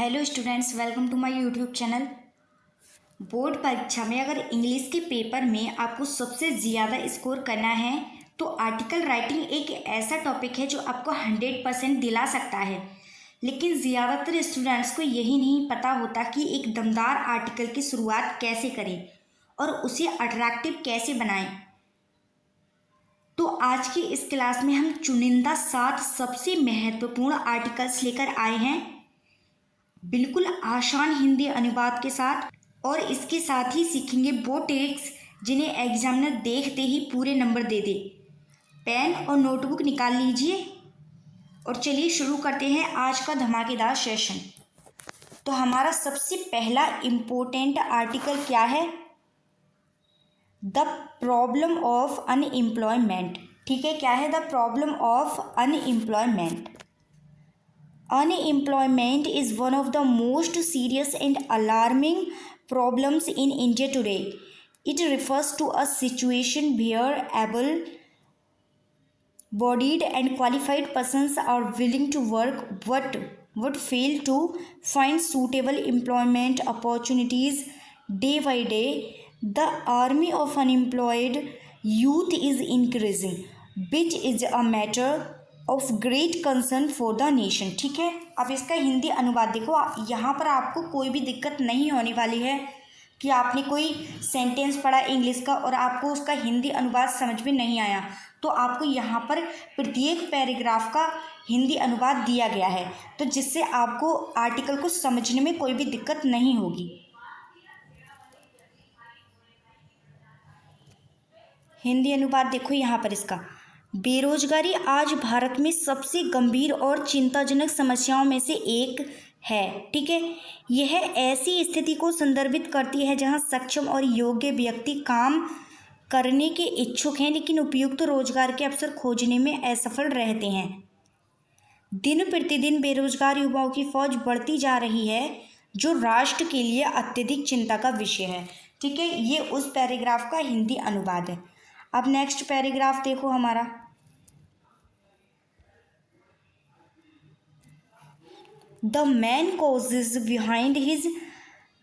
Hello students, welcome to my YouTube channel. Board परीक्षा में अगर इंग्लिश के पेपर में आपको सबसे ज़्यादा स्कोर करना है तो आर्टिकल राइटिंग एक ऐसा टॉपिक है जो आपको 100% दिला सकता है। लेकिन ज़्यादातर स्टूडेंट्स को यही नहीं पता होता कि एक दमदार आर्टिकल की शुरुआत कैसे करें और उसे अट्रैक्टिव कैसे बनाएं। तो आज की इस क्लास में हम चुनिंदा 7 सबसे महत्वपूर्ण आर्टिकल्स लेकर आए हैं, बिल्कुल आसान हिंदी अनुवाद के साथ। और इसके साथ ही सीखेंगे वो ट्रिक्स जिन्हें एग्जामिनर देखते ही पूरे नंबर दे दे। पेन और नोटबुक निकाल लीजिए और चलिए शुरू करते हैं आज का धमाकेदार सेशन। तो हमारा सबसे पहला इम्पोर्टेंट आर्टिकल क्या है? The problem of unemployment. ठीक है, क्या है? The problem of unemployment. Unemployment is one of the most serious and alarming problems in India today. It refers to a situation where able-bodied and qualified persons are willing to work but would fail to find suitable employment opportunities day by day. The army of unemployed youth is increasing, which is a matter of great concern for the nation. ठीक है, अब इसका हिंदी अनुवाद देखो। यहाँ पर आपको कोई भी दिक्कत नहीं होने वाली है कि आपने कोई सेंटेंस पढ़ा इंग्लिश का और आपको उसका हिंदी अनुवाद समझ में नहीं आया। तो आपको यहाँ पर प्रत्येक पैराग्राफ का हिंदी अनुवाद दिया गया है, तो जिससे आपको आर्टिकल को समझने में कोई भी दिक्कत नहीं होगी। हिंदी अनुवाद देखो यहाँ पर इसका। बेरोजगारी आज भारत में सबसे गंभीर और चिंताजनक समस्याओं में से एक है। ठीक है, यह ऐसी स्थिति को संदर्भित करती है जहां सक्षम और योग्य व्यक्ति काम करने के इच्छुक हैं लेकिन उपयुक्त रोजगार के अवसर खोजने में असफल रहते हैं। दिन प्रतिदिन बेरोजगार युवाओं की फौज बढ़ती जा रही है, जो राष्ट्र के लिए अत्यधिक चिंता का विषय है। ठीक है, ये उस पैराग्राफ का हिंदी अनुवाद है। अब नेक्स्ट पैराग्राफ देखो हमारा। The main causes behind his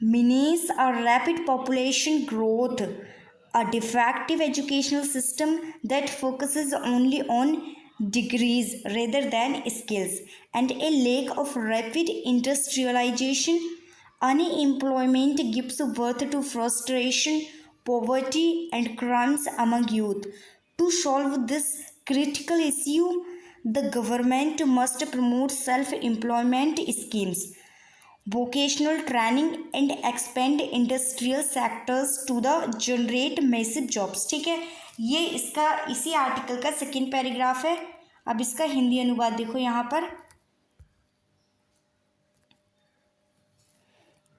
menace are rapid population growth, a defective educational system that focuses only on degrees rather than skills, and a lack of rapid industrialization. Unemployment gives birth to frustration, poverty, and crimes among youth. To solve this critical issue, the government must promote self-employment schemes, vocational training, and expand industrial sectors to the generate massive jobs. ठीक है, ये इसका इसी article का second paragraph है। अब इसका हिंदी अनुवाद देखो यहाँ पर।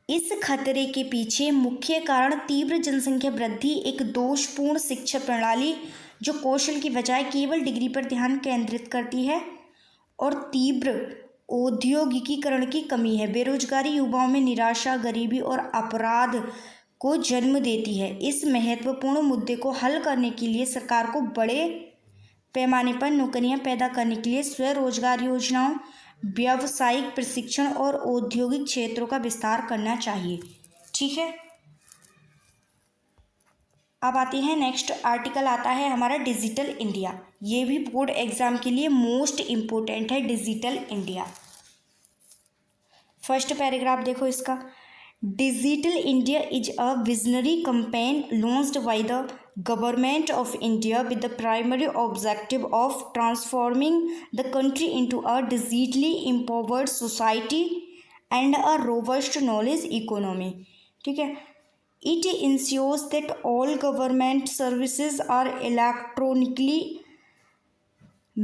इस खतरे के पीछे मुख्य कारण तीव्र जनसंख्या वृद्धि, एक दोषपूर्ण शिक्षा प्रणाली जो कौशल की बजाय केवल डिग्री पर ध्यान केंद्रित करती है, और तीव्र औद्योगिकीकरण की कमी है। बेरोजगारी युवाओं में निराशा, गरीबी और अपराध को जन्म देती है। इस महत्वपूर्ण मुद्दे को हल करने के लिए सरकार को बड़े पैमाने पर नौकरियां पैदा करने के लिए स्वरोजगार योजनाओं, व्यावसायिक प्रशिक्षण और औद्योगिक क्षेत्रों का विस्तार करना चाहिए। ठीक है, अब आते हैं नेक्स्ट आर्टिकल आता है हमारा डिजिटल इंडिया। ये भी बोर्ड एग्जाम के लिए मोस्ट इम्पोर्टेंट है, डिजिटल इंडिया। फर्स्ट पैराग्राफ देखो इसका। Digital India is a visionary campaign launched by the government of India with the primary objective of transforming the country into a digitally empowered society and a robust knowledge economy. ठीक है, it ensures that all government services are electronically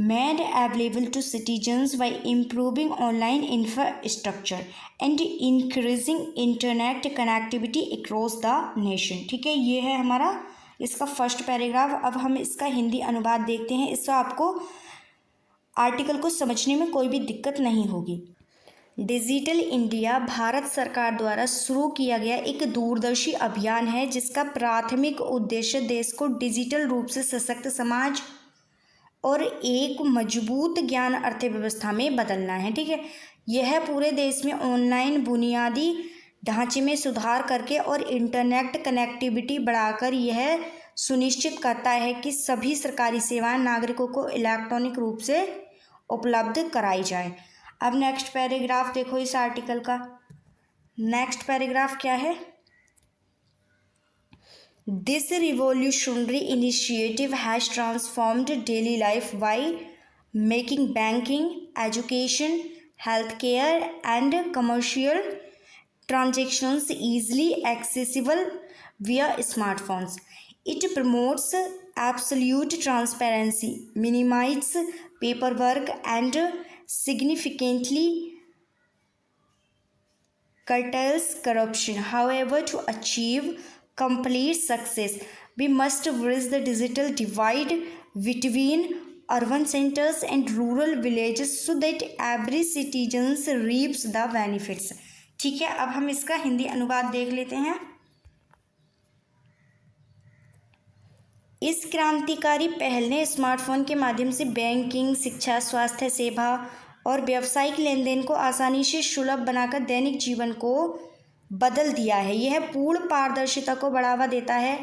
made available to citizens by improving online infrastructure and increasing internet connectivity across the nation. ठीक है, ये है हमारा इसका first paragraph. अब हम इसका हिंदी अनुवाद देखते हैं। इससे आपको आर्टिकल को समझने में कोई भी दिक्कत नहीं होगी। डिजिटल इंडिया भारत सरकार द्वारा शुरू किया गया एक दूरदर्शी अभियान है जिसका प्राथमिक उद्देश्य देश को डिजिटल रूप से सशक्त समाज और एक मजबूत ज्ञान अर्थव्यवस्था में बदलना है। ठीक है, यह पूरे देश में ऑनलाइन बुनियादी ढांचे में सुधार करके और इंटरनेट कनेक्टिविटी बढ़ाकर यह सुनिश्चित करता है कि सभी सरकारी सेवाएं नागरिकों को इलेक्ट्रॉनिक रूप से उपलब्ध कराई जाए। अब नेक्स्ट पैराग्राफ देखो इस आर्टिकल का। नेक्स्ट पैराग्राफ क्या है? This revolutionary initiative has transformed daily life by making banking, education, healthcare and commercial transactions easily accessible via smartphones. It promotes absolute transparency, minimizes paperwork, and significantly curtails corruption. However, to achieve complete success, we must bridge the digital divide between urban centers and rural villages so that every citizen reaps the benefits. ठीक है, अब हम इसका हिंदी अनुवाद देख लेते हैं। इस क्रांतिकारी पहल ने स्मार्टफोन के माध्यम से बैंकिंग, शिक्षा, स्वास्थ्य सेवा और व्यावसायिक लेन देन को आसानी से सुलभ बनाकर दैनिक जीवन को बदल दिया है। यह पूर्ण पारदर्शिता को बढ़ावा देता है,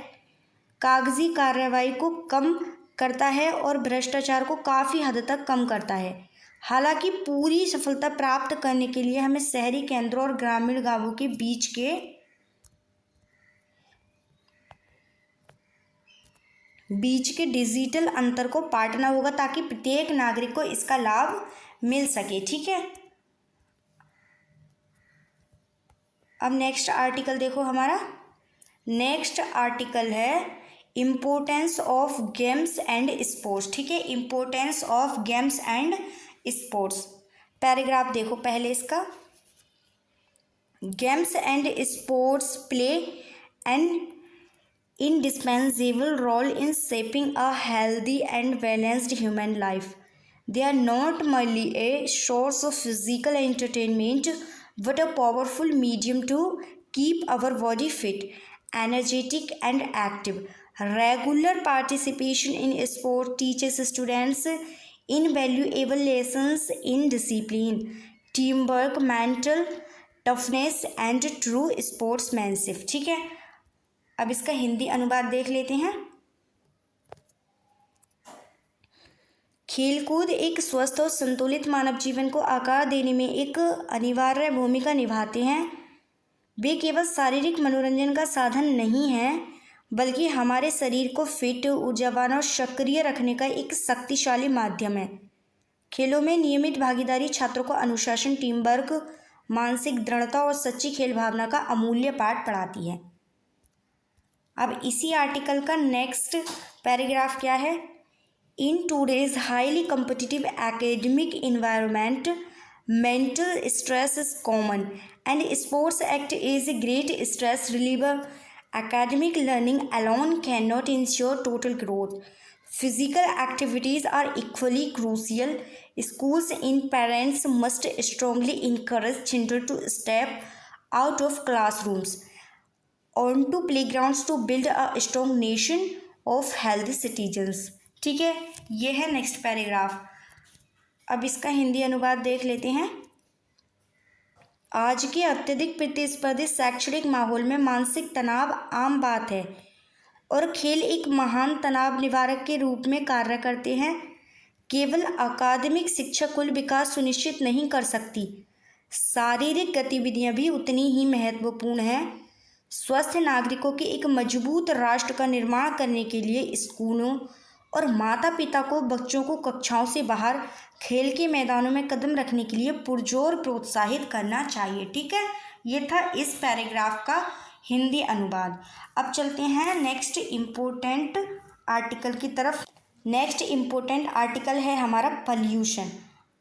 कागजी कार्रवाई को कम करता है और भ्रष्टाचार को काफ़ी हद तक कम करता है। हालांकि पूरी सफलता प्राप्त करने के लिए हमें शहरी केंद्रों और ग्रामीण गांवों के बीच के डिजिटल अंतर को पाटना होगा ताकि प्रत्येक नागरिक को इसका लाभ मिल सके। ठीक है, अब नेक्स्ट आर्टिकल देखो हमारा। नेक्स्ट आर्टिकल है importance of games and sports. ठीक है, importance of games and sports. Paragraph देखो पहले इसका। Games and sports play an indispensable role in shaping a healthy and balanced human life. They are not merely a source of physical entertainment, but a powerful medium to keep our body fit, energetic, and active. Regular participation in sport teaches students invaluable lessons in discipline, teamwork, mental toughness, and true sportsmanship. ठीक है, अब इसका हिंदी अनुवाद देख लेते हैं। खेलकूद एक स्वस्थ और संतुलित मानव जीवन को आकार देने में एक अनिवार्य भूमिका निभाते हैं। वे केवल शारीरिक मनोरंजन का साधन नहीं हैं, बल्कि हमारे शरीर को फिट, ऊर्जावान और सक्रिय रखने का एक शक्तिशाली माध्यम है। खेलों में नियमित भागीदारी छात्रों को अनुशासन, टीम वर्क, मानसिक दृढ़ता और सच्ची खेल भावना का अमूल्य पाठ पढ़ाती है। अब इसी आर्टिकल का नेक्स्ट पैराग्राफ क्या है? In today's highly competitive academic environment mental stress is common and sports act is a great stress reliever. Academic learning alone cannot ensure total growth. Physical activities are equally crucial. Schools and parents must strongly encourage children to step out of classrooms onto playgrounds to build a strong nation of healthy citizens. ठीक है, ये है next paragraph. अब इसका हिंदी अनुवाद देख लेते हैं। आज के अत्यधिक प्रतिस्पर्धी शैक्षणिक माहौल में मानसिक तनाव आम बात है और खेल एक महान तनाव निवारक के रूप में कार्य करते हैं। केवल अकादमिक शिक्षा कुल विकास सुनिश्चित नहीं कर सकती, शारीरिक गतिविधियां भी उतनी ही महत्वपूर्ण हैं। स्वस्थ नागरिकों के एक मजबूत राष्ट्र का निर्माण करने के लिए स्कूलों और माता पिता को बच्चों को कक्षाओं से बाहर खेल के मैदानों में कदम रखने के लिए पुरजोर प्रोत्साहित करना चाहिए। ठीक है, ये था इस पैराग्राफ का हिंदी अनुवाद। अब चलते हैं नेक्स्ट इम्पोर्टेंट आर्टिकल की तरफ। नेक्स्ट इम्पोर्टेंट आर्टिकल है हमारा pollution.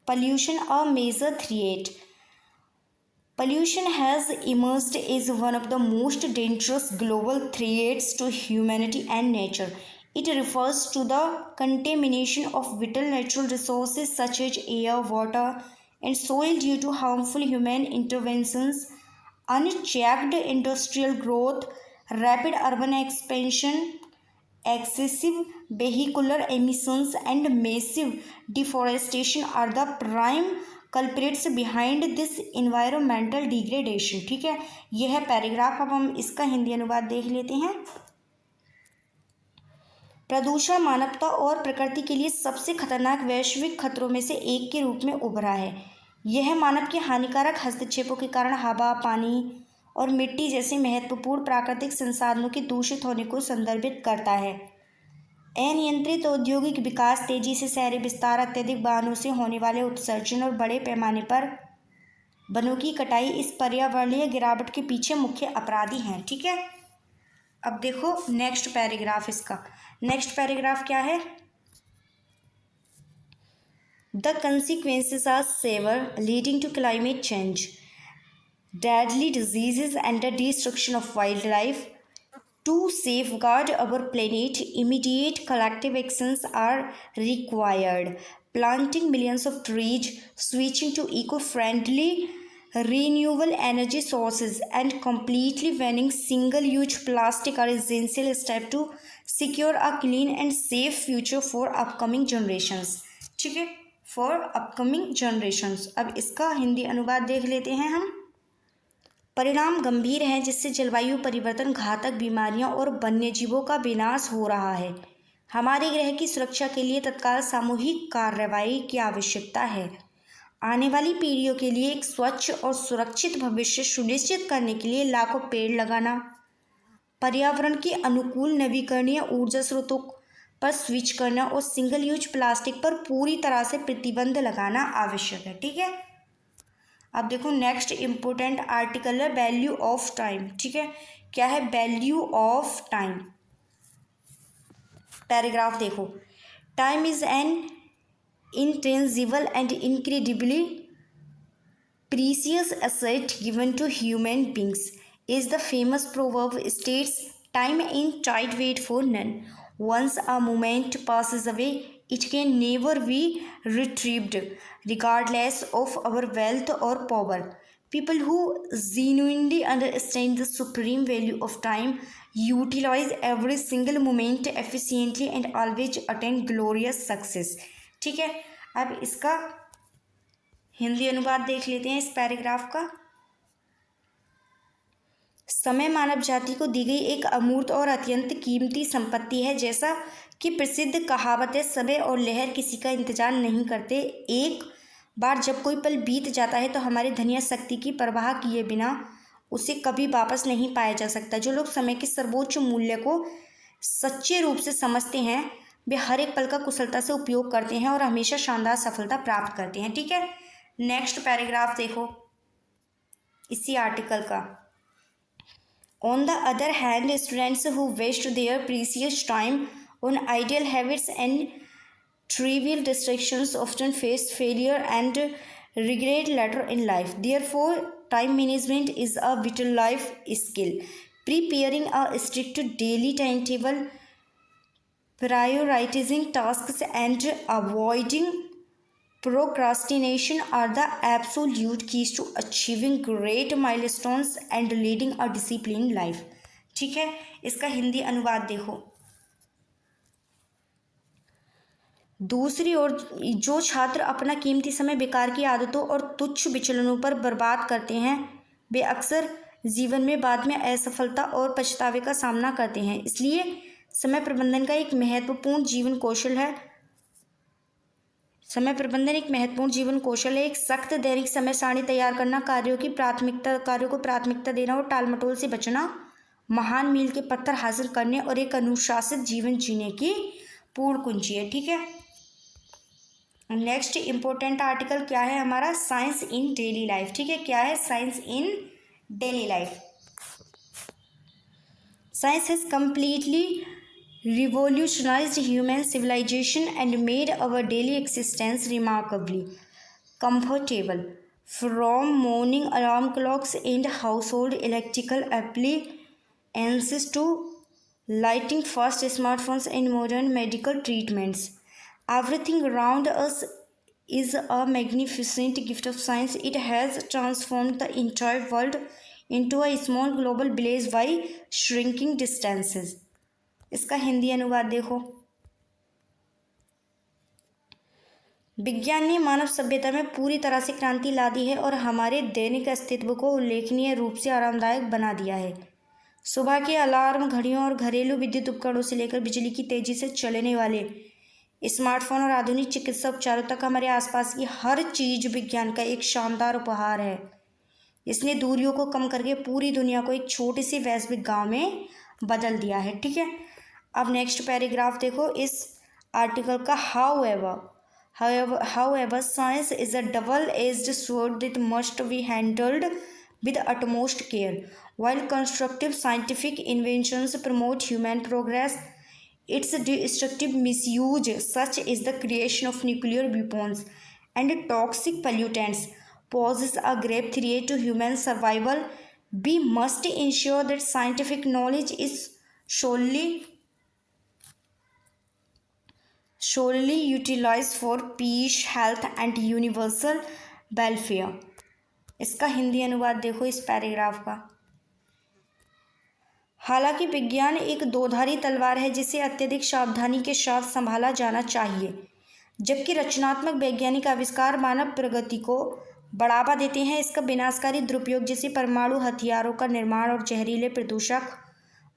Pollution a major threat. Pollution has emerged as one of the most dangerous global threats to humanity and nature. It refers to the contamination of vital natural resources such as air, water, and soil due to harmful human interventions, unchecked industrial growth, rapid urban expansion, excessive vehicular emissions, and massive deforestation are the prime culprits behind this environmental degradation. ठीक है, यह है paragraph. अब हम इसका हिंदी अनुवाद देख लेते हैं। प्रदूषण मानवता और प्रकृति के लिए सबसे खतरनाक वैश्विक खतरों में से एक के रूप में उभरा है। यह मानव के हानिकारक हस्तक्षेपों के कारण हवा, पानी और मिट्टी जैसे महत्वपूर्ण प्राकृतिक संसाधनों के दूषित होने को संदर्भित करता है। अनियंत्रित औद्योगिक विकास, तेजी से शहरी विस्तार, अत्यधिक वाहनों से होने वाले उत्सर्जन और बड़े पैमाने पर वनों की कटाई इस पर्यावरणीय गिरावट के पीछे मुख्य अपराधी हैं। ठीक है, अब देखो नेक्स्ट पैराग्राफ। इसका नेक्स्ट पैराग्राफ क्या है? The consequences are severe leading to climate change, deadly diseases and the destruction of wildlife. To safeguard our planet, immediate collective actions are required. Planting millions of trees, switching to eco-friendly renewable energy sources, and completely banning single-use plastic are essential steps to secure a clean and safe future for upcoming generations. ठीक है, for upcoming generations. अब इसका हिंदी अनुवाद देख लेते हैं हम। परिणाम गंभीर हैं, जिससे जलवायु परिवर्तन, घातक बीमारियां और वन्यजीवों का विनाश हो रहा है। हमारे ग्रह की सुरक्षा के लिए तत्काल सामूहिक कार्रवाई की आवश्यकता है। आने वाली पीढ़ियों के लिए एक स्वच्छ और सुरक्षित भविष्य सुनिश्चित करने के लिए लाखों पेड़ लगाना, पर्यावरण के अनुकूल नवीकरणीय ऊर्जा स्रोतों पर स्विच करना और सिंगल यूज प्लास्टिक पर पूरी तरह से प्रतिबंध लगाना आवश्यक है। ठीक है, अब देखो नेक्स्ट इम्पोर्टेंट आर्टिकल है वैल्यू ऑफ टाइम। ठीक है, क्या है वैल्यू ऑफ टाइम? पैराग्राफ देखो। Time is an intangible and incredibly precious asset given to human beings is the famous proverb states time in tide wait for none. Once a moment passes away, it can never be retrieved, regardless of our wealth or power. People who genuinely understand the supreme value of time utilize every single moment efficiently and always attain glorious success. ठीक है, अब इसका हिंदी अनुवाद देख लेते हैं इस paragraph का। समय मानव जाति को दी गई एक अमूर्त और अत्यंत कीमती संपत्ति है। जैसा कि प्रसिद्ध कहावत है, समय और लहर किसी का इंतजार नहीं करते। एक बार जब कोई पल बीत जाता है तो हमारे धन या शक्ति की परवाह किए बिना उसे कभी वापस नहीं पाया जा सकता। जो लोग समय के सर्वोच्च मूल्य को सच्चे रूप से समझते हैं, वे हर एक पल का कुशलता से उपयोग करते हैं और हमेशा शानदार सफलता प्राप्त करते हैं। ठीक है, नेक्स्ट पैराग्राफ देखो इसी आर्टिकल का। On the other hand, students who waste their precious time on idle habits and trivial distractions often face failure and regret later in life. Therefore, time management is a vital life skill. Preparing a strict daily timetable, prioritizing tasks, and avoiding procrastination are the absolute keys to achieving great milestones and leading a disciplined life. ठीक है, इसका हिंदी अनुवाद देखो। दूसरी ओर जो छात्र अपना कीमती समय बेकार की आदतों और तुच्छ विचलनों पर बर्बाद करते हैं, वे अक्सर जीवन में बाद में असफलता और पछतावे का सामना करते हैं। इसलिए समय प्रबंधन का एक महत्वपूर्ण जीवन कौशल है। समय प्रबंधन एक महत्वपूर्ण जीवन कौशल है। एक सख्त दैनिक समय सारणी तैयार करना, कार्यों को प्राथमिकता देना और टालमटोल से बचना, महान मील के पत्थर हासिल करने और एक अनुशासित जीवन जीने की पूर्ण कुंजी है। ठीक है, नेक्स्ट इंपॉर्टेंट आर्टिकल क्या है हमारा? साइंस इन डेली लाइफ। ठीक है, क्या है? Science in daily life. Science has completely revolutionized human civilization and made our daily existence remarkably comfortable. From morning alarm clocks and household electrical appliances to lighting fast smartphones and modern medical treatments, everything around us is a magnificent gift of science. It has transformed the entire world into a small global village by shrinking distances. इसका हिंदी अनुवाद देखो। विज्ञान ने मानव सभ्यता में पूरी तरह से क्रांति ला दी है और हमारे दैनिक अस्तित्व को उल्लेखनीय रूप से आरामदायक बना दिया है। सुबह के अलार्म घड़ियों और घरेलू विद्युत उपकरणों से लेकर बिजली की तेजी से चलने वाले स्मार्टफोन और आधुनिक चिकित्सा उपचारों तक हमारे आसपास की हर चीज विज्ञान का एक शानदार उपहार है। इसने दूरियों को कम करके पूरी दुनिया को एक छोटे से वैश्विक गांव में बदल दिया है। ठीक है, अब नेक्स्ट पैराग्राफ देखो इस आर्टिकल का। However, science is a double-edged sword that must be handled with utmost care. While constructive scientific inventions promote human progress, its destructive misuse, such as the creation of nuclear weapons and toxic pollutants, poses a grave threat to human survival. We must ensure that scientific knowledge is solely utilized for peace, health and universal welfare. इसका हिंदी अनुवाद देखो इस paragraph का। हालांकि विज्ञान एक दोधारी तलवार है जिसे अत्यधिक सावधानी के साथ संभाला जाना चाहिए। जबकि रचनात्मक वैज्ञानिक आविष्कार मानव प्रगति को बढ़ावा देते हैं, इसका विनाशकारी दुरुपयोग जैसे परमाणु हथियारों का निर्माण और जहरीले प्रदूषक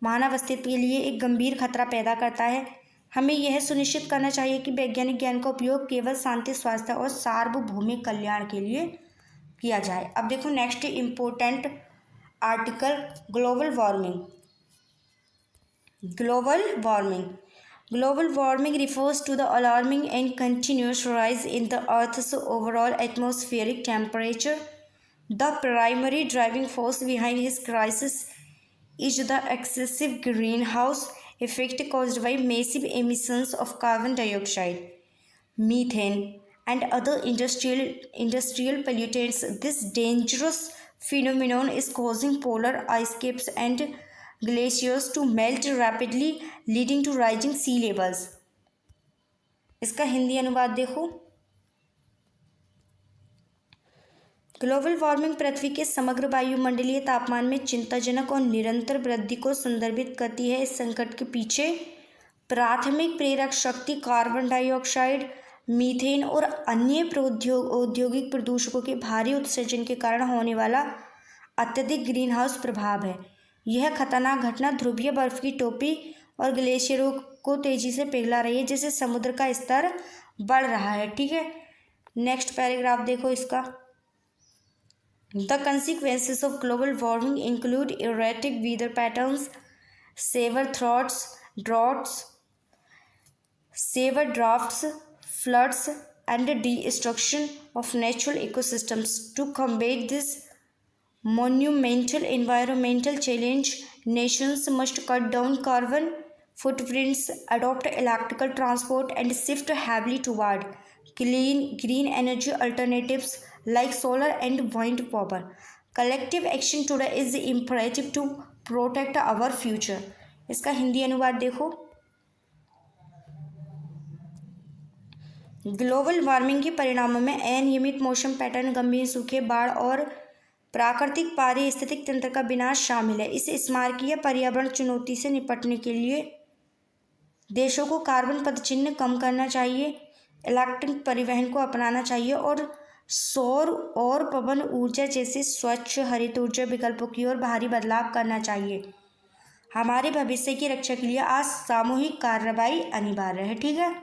मानव अस्तित्व के लिए एक गंभीर खतरा पैदा करता है। हमें यह सुनिश्चित करना चाहिए कि वैज्ञानिक ज्ञान का उपयोग केवल शांति, स्वास्थ्य और सार्वभौमिक कल्याण के लिए किया जाए। अब देखो next important article, global warming refers to the alarming and continuous rise in the Earth's overall atmospheric temperature. The primary driving force behind this crisis is the excessive greenhouse effect caused by massive emissions of carbon dioxide, methane, and other industrial pollutants. This dangerous phenomenon is causing polar ice caps and glaciers to melt rapidly, leading to rising sea levels. इसका हिंदी अनुवाद देखो। Global warming पृथ्वी के समग्र वायुमंडलीय तापमान में चिंताजनक और निरंतर वृद्धि को संदर्भित करती है। इस संकट के पीछे प्राथमिक प्रेरक शक्ति कार्बन डाइऑक्साइड, मीथेन और अन्य औद्योगिक प्रदूषकों के भारी उत्सर्जन के कारण होने वाला अत्यधिक ग्रीनहाउस प्रभाव है। यह खतरनाक घटना ध्रुवीय बर्फ की टोपी और ग्लेशियरों को तेजी से पिघला रही है, जिससे समुद्र का स्तर बढ़ रहा है। ठीक है, नेक्स्ट पैराग्राफ देखो इसका। The consequences of global warming include erratic weather patterns, severe droughts, floods, and the destruction of natural ecosystems. To combat this monumental environmental challenge, nations must cut down carbon footprints, adopt electrical transport, and shift heavily toward green energy alternatives like solar and wind power. Collective action today is imperative to protect our future. इसका हिंदी अनुवाद देखो। Global warming के परिणामों में अनियमित मौसम pattern, गंभीर सूखे, बाढ़ और प्राकृतिक पारिस्थितिक तंत्र का विनाश शामिल है। इस स्मारकीय पर्यावरण चुनौती से निपटने के लिए देशों को कार्बन पदचिह्न कम करना चाहिए, इलेक्ट्रिक परिवहन को अपनाना चाहिए और सौर और पवन ऊर्जा जैसे स्वच्छ हरित ऊर्जा विकल्पों की ओर भारी बदलाव करना चाहिए। हमारे भविष्य की रक्षा के लिए आज सामूहिक कार्रवाई अनिवार्य है। ठीक है,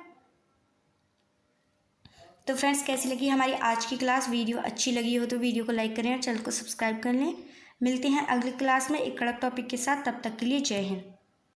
तो फ्रेंड्स कैसी लगी हमारी आज की क्लास? वीडियो अच्छी लगी हो तो वीडियो को लाइक करें और चैनल को सब्सक्राइब कर लें। मिलते हैं अगली क्लास में एक कड़क टॉपिक के साथ। तब तक के लिए जय हिंद।